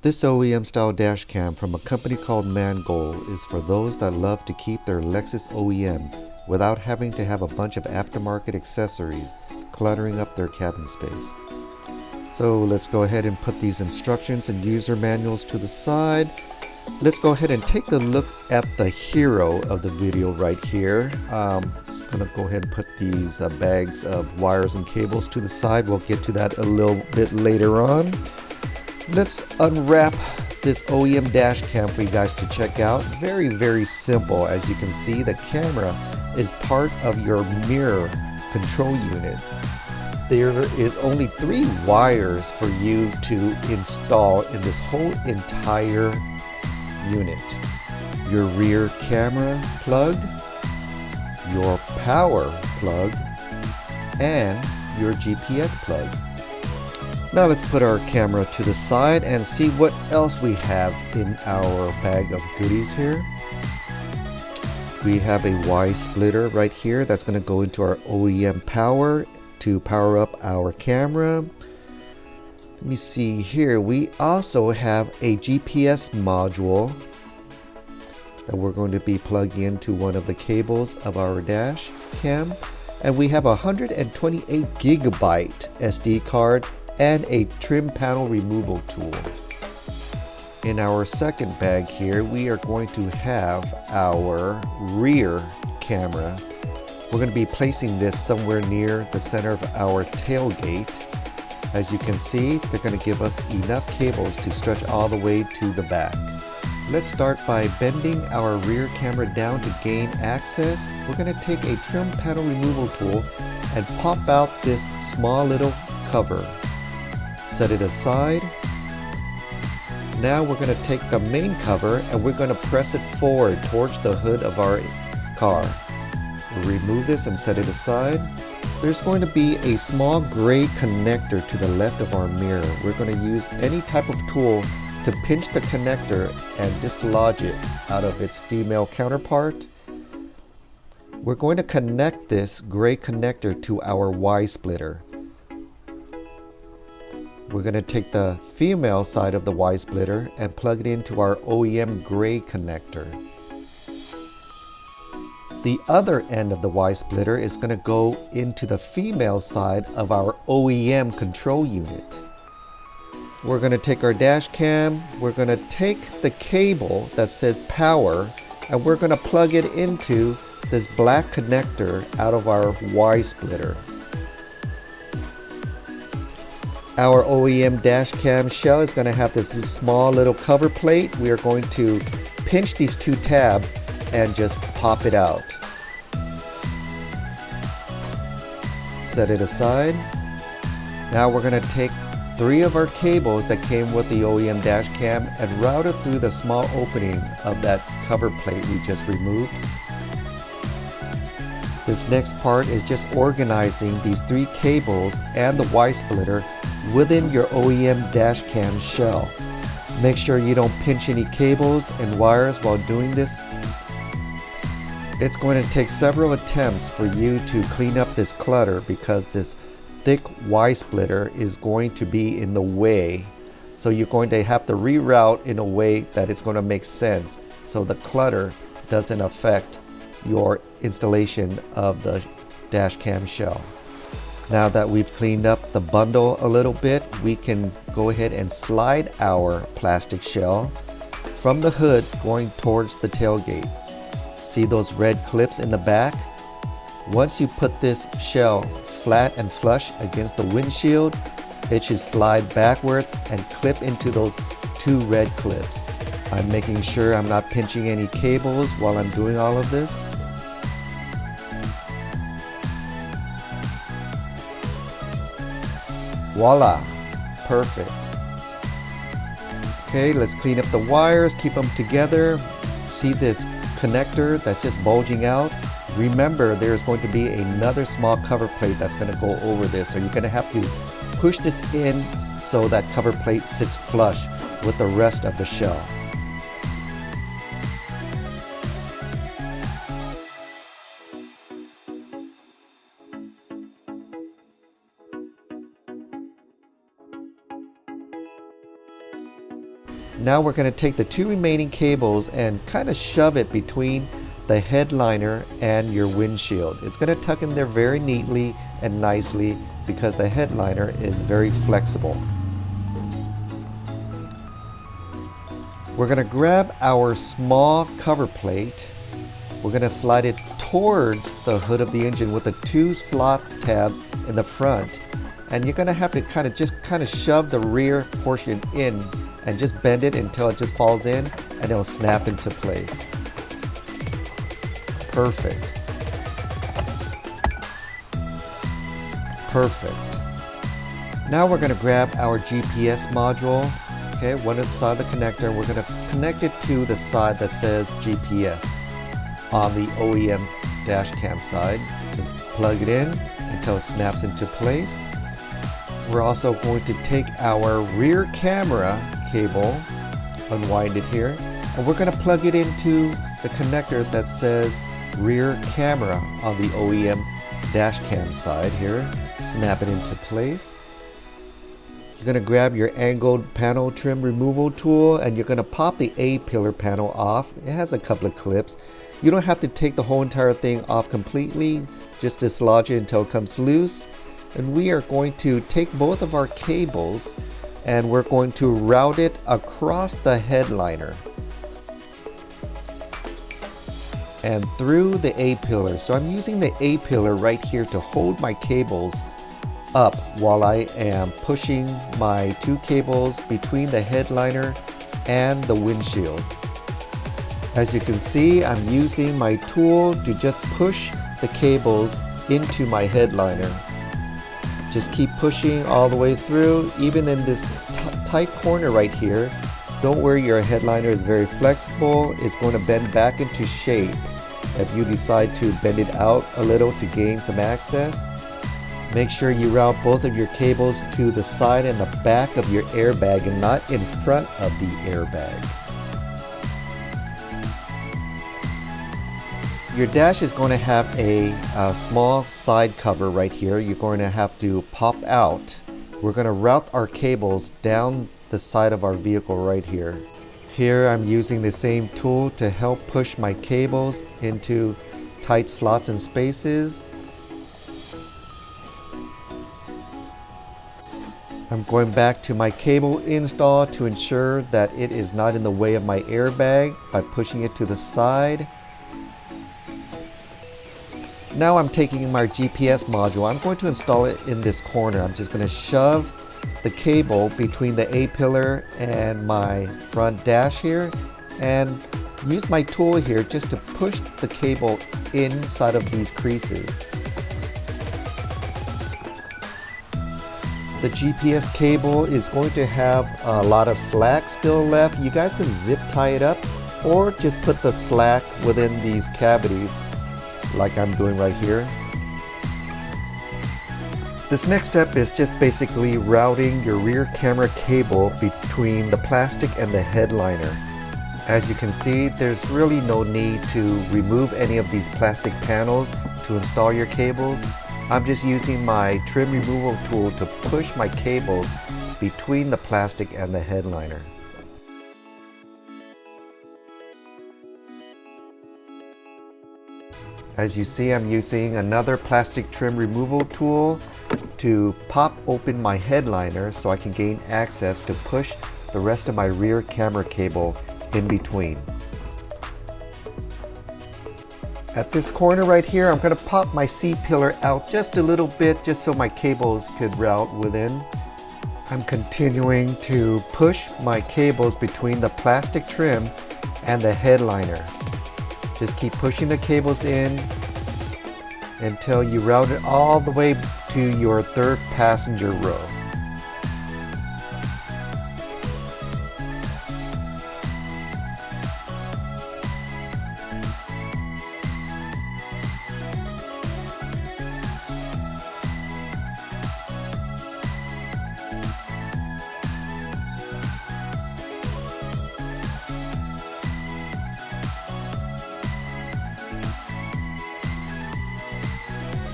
This OEM style dash cam from a company called Mangold is for those that love to keep their Lexus OEM without having to have a bunch of aftermarket accessories cluttering up their cabin space. So let's go ahead and put these instructions and user manuals to the side. Let's go ahead and take a look at the hero of the video right here. Just gonna go ahead and put these bags of wires and cables to the side. We'll get to that a little bit later on. Let's unwrap this OEM dash cam for you guys to check out. Very simple. As you can see, the camera is part of your mirror control unit. There is only 3 wires for you to install in this whole entire unit. Your rear camera plug, your power plug, and your GPS plug. Now let's put our camera to the side and see what else we have in our bag of goodies here. We have a Y splitter right here that's going to go into our OEM power to power up our camera. Let me see here. We also have a GPS module that we're going to be plugging into one of the cables of our dash cam. And we have a 128 gigabyte SD card and a trim panel removal tool. In our second bag here, we are going to have our rear camera. We're going to be placing this somewhere near the center of our tailgate. As you can see, they're going to give us enough cables to stretch all the way to the back. Let's start by bending our rear camera down to gain access. We're going to take a trim panel removal tool and pop out this small little cover. Set it aside. Now we're going to take the main cover and we're going to press it forward towards the hood of our car. We'll remove this and set it aside. There's going to be a small gray connector to the left of our mirror. We're going to use any type of tool to pinch the connector and dislodge it out of its female counterpart. We're going to connect this gray connector to our Y splitter. We're going to take the female side of the Y splitter and plug it into our OEM gray connector. The other end of the Y splitter is going to go into the female side of our OEM control unit. We're going to take our dash cam, we're going to take the cable that says power, and we're going to plug it into this black connector out of our Y splitter. Our OEM dash cam shell is going to have this small little cover plate. We are going to pinch these 2 tabs and just pop it out. Set it aside. Now we're going to take 3 of our cables that came with the OEM dash cam and route it through the small opening of that cover plate we just removed. This next part is just organizing these 3 cables and the Y splitter within your OEM dash cam shell. Make sure you don't pinch any cables and wires while doing this. It's going to take several attempts for you to clean up this clutter because this thick Y splitter is going to be in the way. So you're going to have to reroute in a way that it's going to make sense so the clutter doesn't affect your installation of the dash cam shell. Now that we've cleaned up the bundle a little bit, we can go ahead and slide our plastic shell from the hood going towards the tailgate. See those red clips in the back? Once you put this shell flat and flush against the windshield, it should slide backwards and clip into those 2 red clips. I'm making sure I'm not pinching any cables while I'm doing all of this. Voila, perfect. Okay, let's clean up the wires, keep them together. See this connector that's just bulging out? Remember, there's going to be another small cover plate that's going to go over this, so you're going to have to push this in so that cover plate sits flush with the rest of the shell. Now we're going to take the two remaining cables and kind of shove it between the headliner and your windshield. It's going to tuck in there very neatly and nicely because the headliner is very flexible. We're going to grab our small cover plate. We're going to slide it towards the hood of the engine with the two slot tabs in the front. And you're going to have to kind of shove the rear portion in and just bend it until it just falls in and it'll snap into place. Perfect. Perfect. Now we're going to grab our GPS module, okay, one inside the connector, and we're going to connect it to the side that says GPS on the OEM Dashcam side. Just plug it in until it snaps into place. We're also going to take our rear camera cable, unwind it here, and we're going to plug it into the connector that says rear camera on the OEM Dashcam side here. Snap it into place. You're going to grab your angled panel trim removal tool and you're going to pop the A-pillar panel off. It has a couple of clips. You don't have to take the whole entire thing off completely, just dislodge it until it comes loose. And we are going to take both of our cables and we're going to route it across the headliner and through the A-pillar. So I'm using the A-pillar right here to hold my cables up while I am pushing my two cables between the headliner and the windshield. As you can see, I'm using my tool to just push the cables into my headliner. Just keep pushing all the way through, even in this tight corner right here. Don't worry, your headliner is very flexible. It's going to bend back into shape if you decide to bend it out a little to gain some access. Make sure you route both of your cables to the side and the back of your airbag and not in front of the airbag. Your dash is going to have a small side cover right here. You're going to have to pop out. We're going to route our cables down the side of our vehicle right here. Here I'm using the same tool to help push my cables into tight slots and spaces. I'm going back to my cable install to ensure that it is not in the way of my airbag by pushing it to the side. Now I'm taking my GPS module. I'm going to install it in this corner. I'm just going to shove the cable between the A-pillar and my front dash here and use my tool here just to push the cable inside of these creases. The GPS cable is going to have a lot of slack still left. You guys can zip tie it up or just put the slack within these cavities like I'm doing right here. This next step is just basically routing your rear camera cable between the plastic and the headliner. As you can see, there's really no need to remove any of these plastic panels to install your cables. I'm just using my trim removal tool to push my cables between the plastic and the headliner. As you see, I'm using another plastic trim removal tool to pop open my headliner so I can gain access to push the rest of my rear camera cable in between. At this corner right here, I'm going to pop my C-pillar out just a little bit just so my cables could route within. I'm continuing to push my cables between the plastic trim and the headliner. Just keep pushing the cables in until you route it all the way to your third passenger row.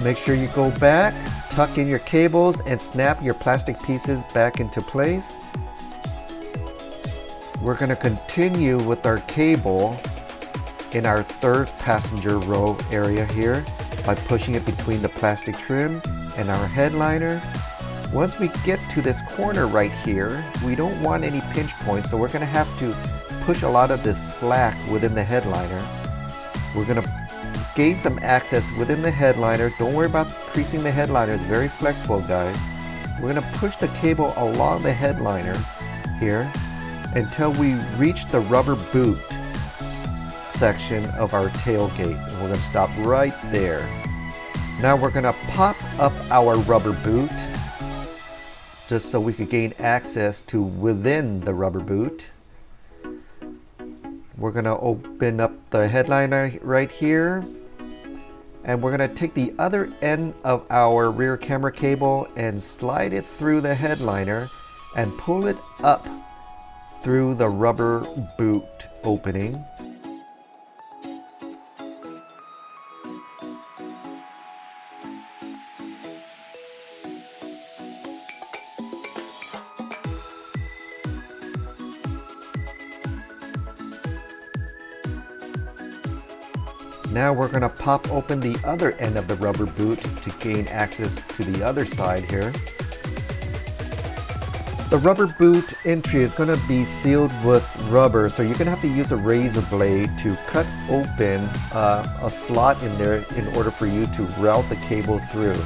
Make sure you go back, tuck in your cables, and snap your plastic pieces back into place. We're going to continue with our cable in our third passenger row area here by pushing it between the plastic trim and our headliner. Once we get to this corner right here, we don't want any pinch points, so we're going to have to push a lot of this slack within the headliner. We're going to gain some access within the headliner. Don't worry about creasing the headliner, it's very flexible, guys. We're going to push the cable along the headliner here until we reach the rubber boot section of our tailgate. And we're going to stop right there. Now we're going to pop up our rubber boot just so we could gain access to within the rubber boot. We're going to open up the headliner right here, and we're going to take the other end of our rear camera cable and slide it through the headliner and pull it up through the rubber boot opening. Now we're going to pop open the other end of the rubber boot to gain access to the other side here. The rubber boot entry is going to be sealed with rubber, so you're going to have to use a razor blade to cut open a slot in there in order for you to route the cable through.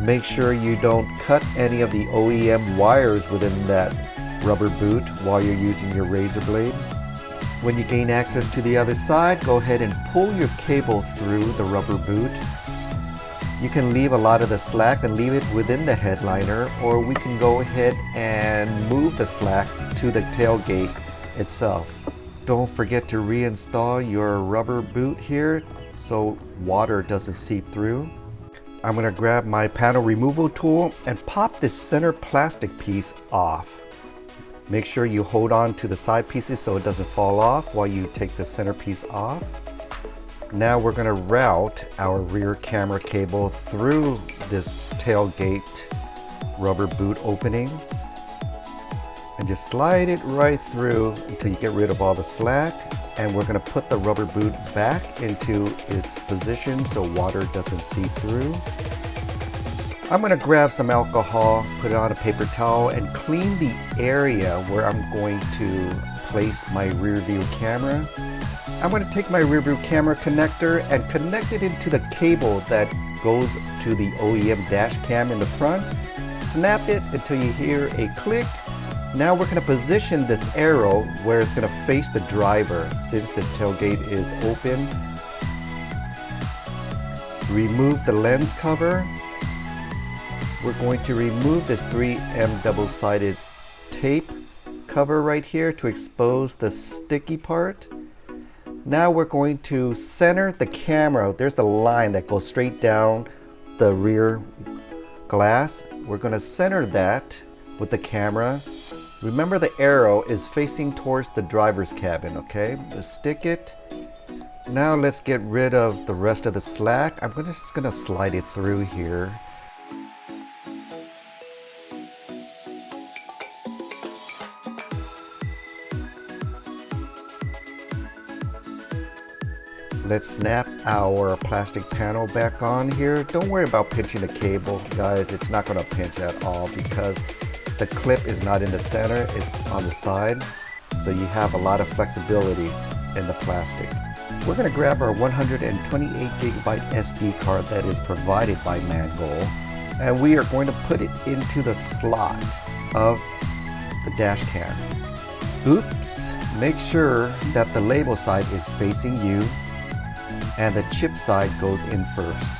Make sure you don't cut any of the OEM wires within that rubber boot while you're using your razor blade. When you gain access to the other side, go ahead and pull your cable through the rubber boot. You can leave a lot of the slack and leave it within the headliner, or we can go ahead and move the slack to the tailgate itself. Don't forget to reinstall your rubber boot here so water doesn't seep through. I'm going to grab my panel removal tool and pop this center plastic piece off. Make sure you hold on to the side pieces so it doesn't fall off while you take the center piece off. Now we're going to route our rear camera cable through this tailgate rubber boot opening and just slide it right through until you get rid of all the slack. And we're going to put the rubber boot back into its position so water doesn't seep through. I'm going to grab some alcohol, put it on a paper towel, and clean the area where I'm going to place my rear view camera. I'm going to take my rear view camera connector and connect it into the cable that goes to the OEM dash cam in the front. Snap it until you hear a click. Now we're going to position this arrow where it's going to face the driver since this tailgate is open. Remove the lens cover. We're going to remove this 3M double-sided tape cover right here to expose the sticky part. Now we're going to center the camera. There's a line that goes straight down the rear glass. We're going to center that with the camera. Remember, the arrow is facing towards the driver's cabin, okay? Just stick it. Now let's get rid of the rest of the slack. I'm just going to slide it through here. Let's snap our plastic panel back on here. Don't worry about pinching the cable, guys. It's not going to pinch at all because the clip is not in the center, it's on the side. So you have a lot of flexibility in the plastic. We're going to grab our 128GB SD card that is provided by Mangold, and we are going to put it into the slot of the dash cam. Oops! Make sure that the label side is facing you and the chip side goes in first.